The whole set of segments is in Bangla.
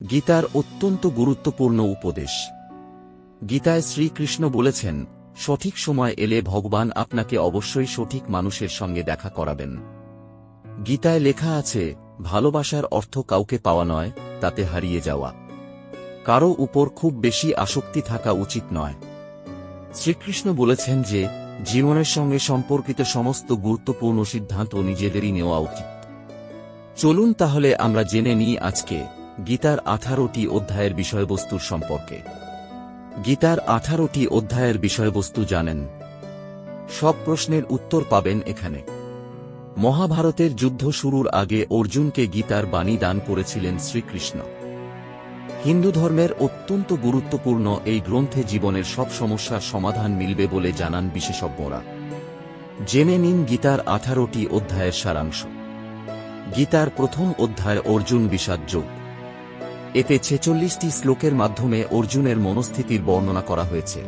গীতার অত্যন্ত গুরুত্বপূর্ণ উপদেশ। গীতায় শ্রীকৃষ্ণ বলেছেন, সঠিক সময় এলে ভগবান আপনাকে অবশ্যই সঠিক মানুষের সঙ্গে দেখা করাবেন। গীতায় লেখা আছে, ভালোবাসার অর্থ কাউকে পাওয়া নয়, তাতে হারিয়ে যাওয়া। কারো উপর খুব বেশি আসক্তি থাকা উচিত নয়। শ্রীকৃষ্ণ বলেছেন যে, জীবনের সঙ্গে সম্পর্কিত সমস্ত গুরুত্বপূর্ণ সিদ্ধান্ত নিজেদেরই নেওয়া উচিত। চলুন তাহলে আমরা জেনে নিই আজকে গীতার 18টি অধ্যায়ের বিষয়বস্তুর সম্পর্কে। গীতার 18টি অধ্যায়ের বিষয়বস্তু জানেন? সব প্রশ্নের উত্তর পাবেন এখানে। মহাভারতের যুদ্ধ শুরুর আগে অর্জুনকে গীতার বাণী দান করেছিলেন শ্রীকৃষ্ণ। হিন্দু ধর্মের অত্যন্ত গুরুত্বপূর্ণ এই গ্রন্থে জীবনের সব সমস্যার সমাধান মিলবে বলে জানান বিশেষজ্ঞরা। জেনে নিন গীতার 18টি অধ্যায়ের সারাংশ। গীতার প্রথম অধ্যায় অর্জুন বিষাদ যোগ। এতে 46টি শ্লোকের মাধ্যমে অর্জুনের মনস্থিতির বর্ণনা করা হয়েছে।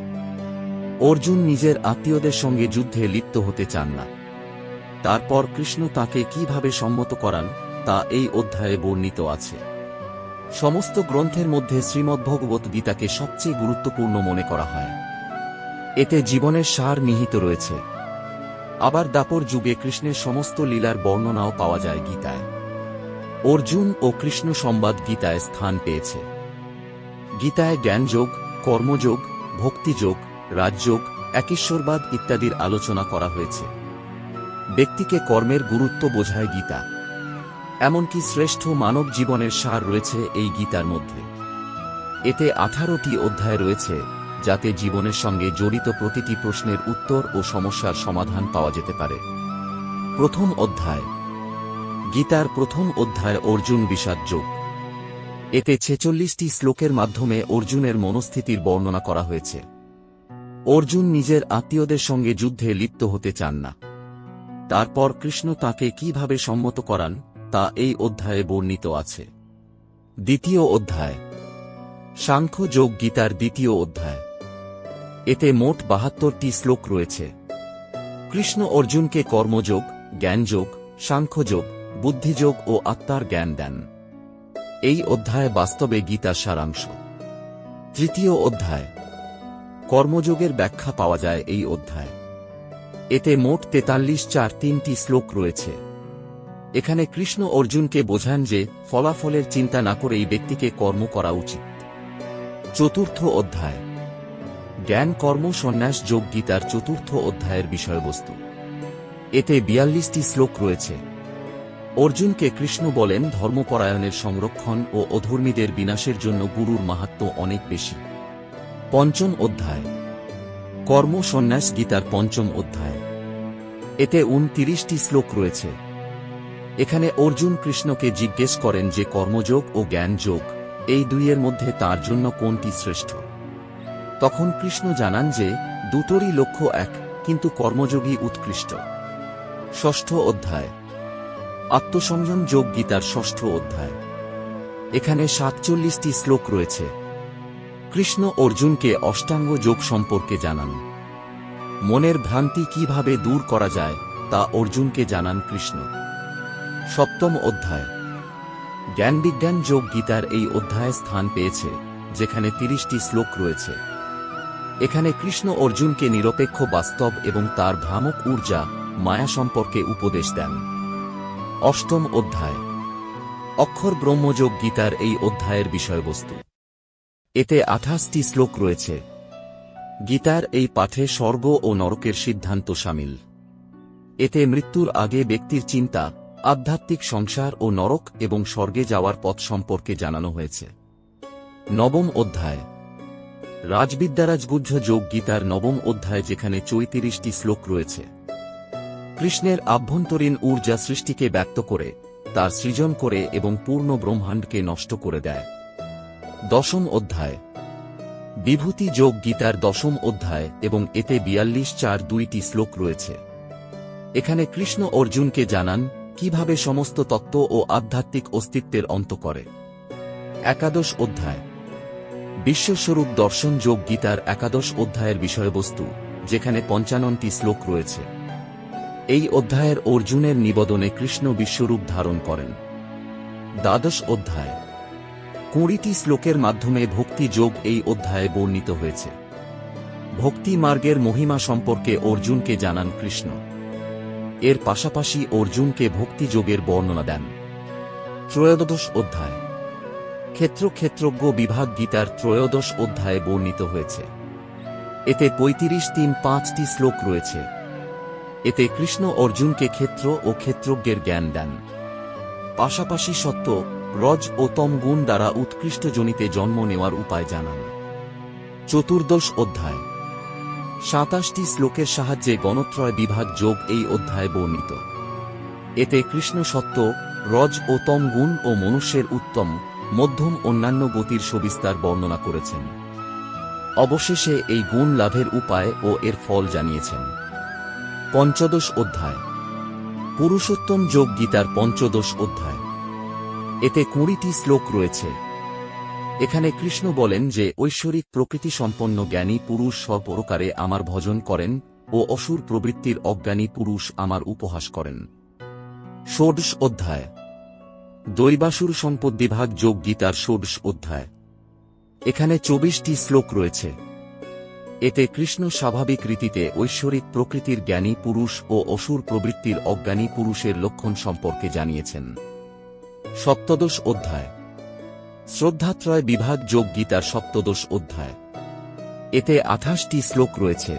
অর্জুন নিজের আত্মীয়দের সঙ্গে যুদ্ধে লিপ্ত হতে চান না। তারপর কৃষ্ণ তাকে কিভাবে সম্মত করান তা এই অধ্যায়ে বর্ণিত আছে। সমস্ত গ্রন্থের মধ্যে শ্রীমদ্ভগবত গীতাকে সবচেয়ে গুরুত্বপূর্ণ মনে করা হয়। এতে জীবনের সার নিহিত রয়েছে। আবার দ্বাপর যুগে কৃষ্ণের সমস্ত লীলার বর্ণনাও পাওয়া যায় গীতায়। অর্জুন ও কৃষ্ণ সংবাদ গীতায় স্থান পেয়েছে। গীতায় জ্ঞানযোগ, কর্মযোগ, ভক্তিযোগ, রাজযোগ, একেশ্বরবাদ ইত্যাদির আলোচনা করা হয়েছে। ব্যক্তিকে কর্মের গুরুত্ব বোঝায় গীতা। এমনকি শ্রেষ্ঠ মানব জীবনের সার রয়েছে এই গীতার মধ্যে। এতে 18টি অধ্যায় রয়েছে, যাতে জীবনের সঙ্গে জড়িত প্রতিটি প্রশ্নের উত্তর ও সমস্যার সমাধান পাওয়া যেতে পারে। প্রথম অধ্যায়। গীতার প্রথম অধ্যায় অর্জুন বিষাদ যোগ। এতে 46টি শ্লোকের মাধ্যমে অর্জুনের মনস্থিতির বর্ণনা করা হয়েছে। অর্জুন নিজের আত্মীয়দের সঙ্গে যুদ্ধে লিপ্ত হতে চান না। তারপর কৃষ্ণ তাকে কিভাবে সম্মত করান তা এই অধ্যায়ে বর্ণিত আছে। দ্বিতীয় অধ্যায়। সাংখ্য যোগ গীতার দ্বিতীয় অধ্যায়। এতে মোট 72টি শ্লোক রয়েছে। কৃষ্ণ অর্জুনকে কর্মযোগ, জ্ঞানযোগ, সাংখ্যযোগ, বুদ্ধিযোগ ও আত্মার জ্ঞান দেন। এই অধ্যায় বাস্তবে গীতার সারাংশ। তৃতীয় অধ্যায়। কর্মযোগের ব্যাখ্যা পাওয়া যায় এই অধ্যায়। এতে মোট 43-4-3টি শ্লোক রয়েছে। এখানে কৃষ্ণ অর্জুনকে বোঝান যে ফলাফলের চিন্তা না করেই ব্যক্তিকে কর্ম করা উচিত। চতুর্থ অধ্যায়। জ্ঞান কর্ম সন্ন্যাস যোগ গীতার চতুর্থ অধ্যায়ের বিষয়বস্তু। এতে 42টি শ্লোক রয়েছে। অর্জুনকে কৃষ্ণ বলেন ধর্মপরায়ণের সংরক্ষণ ও অধর্মীদের বিনাশের জন্য গুরুর মাহাত্ম্য অনেক বেশি। পঞ্চম অধ্যায়। কর্ম সন্ন্যাস গীতার পঞ্চম অধ্যায়। এতে 29টি শ্লোক রয়েছে। এখানে অর্জুন কৃষ্ণকে জিজ্ঞেস করেন যে কর্মযোগ ও জ্ঞান যোগ এই দুইয়ের মধ্যে তার জন্য কোনটি শ্রেষ্ঠ। তখন কৃষ্ণ জানান যে দুটোরই লক্ষ্য এক, কিন্তু কর্মযোগই উৎকৃষ্ট। ষষ্ঠ অধ্যায়। আত্মসংযম যোগ গীতার ষষ্ঠ অধ্যায়। এখানে 47টি শ্লোক রয়েছে। কৃষ্ণ অর্জুনকে অষ্টাঙ্গ যোগ সম্পর্কে জানান। মনের ভ্রান্তি কিভাবে দূর করা যায় তা অর্জুনকে জানান কৃষ্ণ। সপ্তম অধ্যায়। জ্ঞানবিজ্ঞান যোগ গীতার এই অধ্যায়ে স্থান পেয়েছে, যেখানে 30টি শ্লোক রয়েছে। এখানে কৃষ্ণ অর্জুনকে নিরপেক্ষ বাস্তব এবং তার ভ্রামক ঊর্জা মায়া সম্পর্কে উপদেশ দেন। অষ্টম অধ্যায়। অক্ষর ব্রহ্মযোগ গীতার এই অধ্যায়ের বিষয়বস্তু। এতে 28টি শ্লোক রয়েছে। গীতার এই পাঠে স্বর্গ ও নরকের সিদ্ধান্ত শামিল। এতে মৃত্যুর আগে ব্যক্তির চিন্তা, আধ্যাত্মিক সংসার ও নরক এবং স্বর্গে যাওয়ার পথ সম্পর্কে জানানো হয়েছে। নবম অধ্যায়। রাজবিদ্যারাজগুহ্য যোগ গীতার নবম অধ্যায়, যেখানে 34টি শ্লোক রয়েছে। কৃষ্ণের আভ্যন্তরীণ ঊর্জা সৃষ্টিকে ব্যক্ত করে, তার সৃজন করে এবং পূর্ণ ব্রহ্মাণ্ডকে নষ্ট করে দেয়। দশম অধ্যায়। বিভূতি যোগ গীতার দশম অধ্যায় এবং এতে 42-4-2টি শ্লোক রয়েছে। এখানে কৃষ্ণ অর্জুনকে জানান কিভাবে সমস্ত তত্ত্ব ও আধ্যাত্মিক অস্তিত্বের অন্ত করে। একাদশ অধ্যায়। বিশ্বস্বরূপ দর্শন যোগ গীতার একাদশ অধ্যায়ের বিষয়বস্তু, যেখানে 55টি শ্লোক রয়েছে। এই অধ্যায়ের অর্জুনের নিবেদনে কৃষ্ণ বিশ্বরূপ ধারণ করেন। দ্বাদশ অধ্যায়। 20টি শ্লোকের মাধ্যমে ভক্তি যোগ এই অধ্যায়ে বর্ণিত হয়েছে। ভক্তি মার্গের মহিমা সম্পর্কে অর্জুনকে জানান কৃষ্ণ। এর পাশাপাশি অর্জুনকে ভক্তি যোগের বর্ণনা দেন। ত্রয়োদশ অধ্যায় ক্ষেত্রজ্ঞ বিভাগ গীতার ত্রয়োদশ অধ্যায়ে বর্ণিত হয়েছে। এতে 35-5টি শ্লোক রয়েছে। এতে কৃষ্ণ অর্জুনকে ক্ষেত্র ও ক্ষেত্রজ্ঞের জ্ঞান দেন। পাশাপাশি সত্য, রজ ও তম গুণ দ্বারা উৎকৃষ্ট জনিতে জন্ম নেওয়ার উপায় জানান। চতুর্দশ অধ্যায় 27টি শ্লোকের সাহায্যে গণত্রয় বিভাগ যোগ এই অধ্যায়ে বর্ণিত। এতে কৃষ্ণ সত্য, রজ ও তম গুণ ও মনুষ্যের উত্তম, মধ্যম অন্যান্য গতির সবিস্তার বর্ণনা করেছেন। অবশেষে এই গুণ লাভের উপায় ও এর ফল জানিয়েছেন। পঞ্চদশ অধ্যায় পুরুষোত্তম যোগ গীতার পঞ্চদশ অধ্যায়। এতে 20টি শ্লোক রয়েছে। এখানে কৃষ্ণ বলেন যে ঐশ্বরিক প্রকৃতি সম্পন্ন জ্ঞানী পুরুষ সপরকারে আমার ভজন করেন ও অসুর প্রবৃত্তির অজ্ঞানী পুরুষ আমার উপহাস করেন। ষোড়শ অধ্যায় দৈবাসুর সম্পদ বিভাগ যোগ গীতার ষোড়শ অধ্যায়। এখানে 24টি শ্লোক রয়েছে। এতে কৃষ্ণ স্বাভাবিক রীতিতে ঐশ্বরিক প্রকৃতির জ্ঞানী পুরুষ ও অসুর প্রবৃত্তির অজ্ঞানী পুরুষের লক্ষণ সম্পর্কে জানিয়েছেন। সপ্তদশ অধ্যায় শ্রদ্ধাত্রয় বিভাগ যোগ গীতার সপ্তদশ অধ্যায়। এতে 28টি শ্লোক রয়েছে।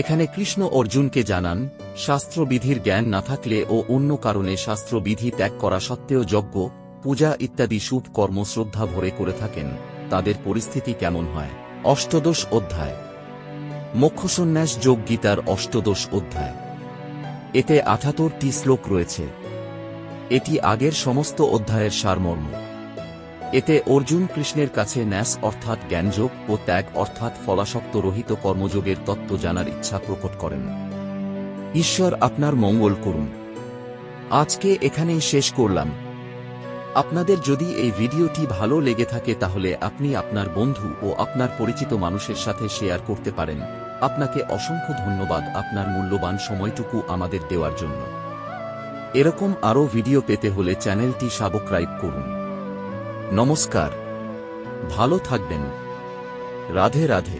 এখানে কৃষ্ণ অর্জুনকে জানান, শাস্ত্রবিধির জ্ঞান না থাকলে ও অন্য কারণে শাস্ত্রবিধি ত্যাগ করা সত্ত্বেও যজ্ঞ, পূজা ইত্যাদি শুভ কর্ম শ্রদ্ধা ভরে করে থাকেন, তাদের পরিস্থিতি কেমন হয়। অষ্টদশ অধ্যায় মোক্ষসন্ন্যাস যোগ গীতার অষ্টদশ অধ্যায়। এতে 78টি শ্লোক রয়েছে। এটি আগের সমস্ত অধ্যায়ের সারমর্ম। এতে অর্জুন কৃষ্ণের কাছে ন্যাস অর্থাৎ জ্ঞানযোগ ও ত্যাগ অর্থাৎ ফলাসক্ত রহিত কর্মযোগের তত্ত্ব জানার ইচ্ছা প্রকট করেন। ঈশ্বর আপনার মঙ্গল করুন। আজকে এখানেই শেষ করলাম। আপনাদের যদি এই ভিডিওটি ভালো লেগে থাকে তাহলে আপনি আপনার বন্ধু ও আপনার পরিচিত মানুষের সাথে শেয়ার করতে পারেন। আপনাকে অসংখ্য ধন্যবাদ আপনার মূল্যবান সময়টুকু আমাদের দেওয়ার জন্য। এরকম আরও ভিডিও পেতে হলে চ্যানেলটি সাবস্ক্রাইব করুন। নমস্কার, ভালো থাকবেন। রাধে রাধে।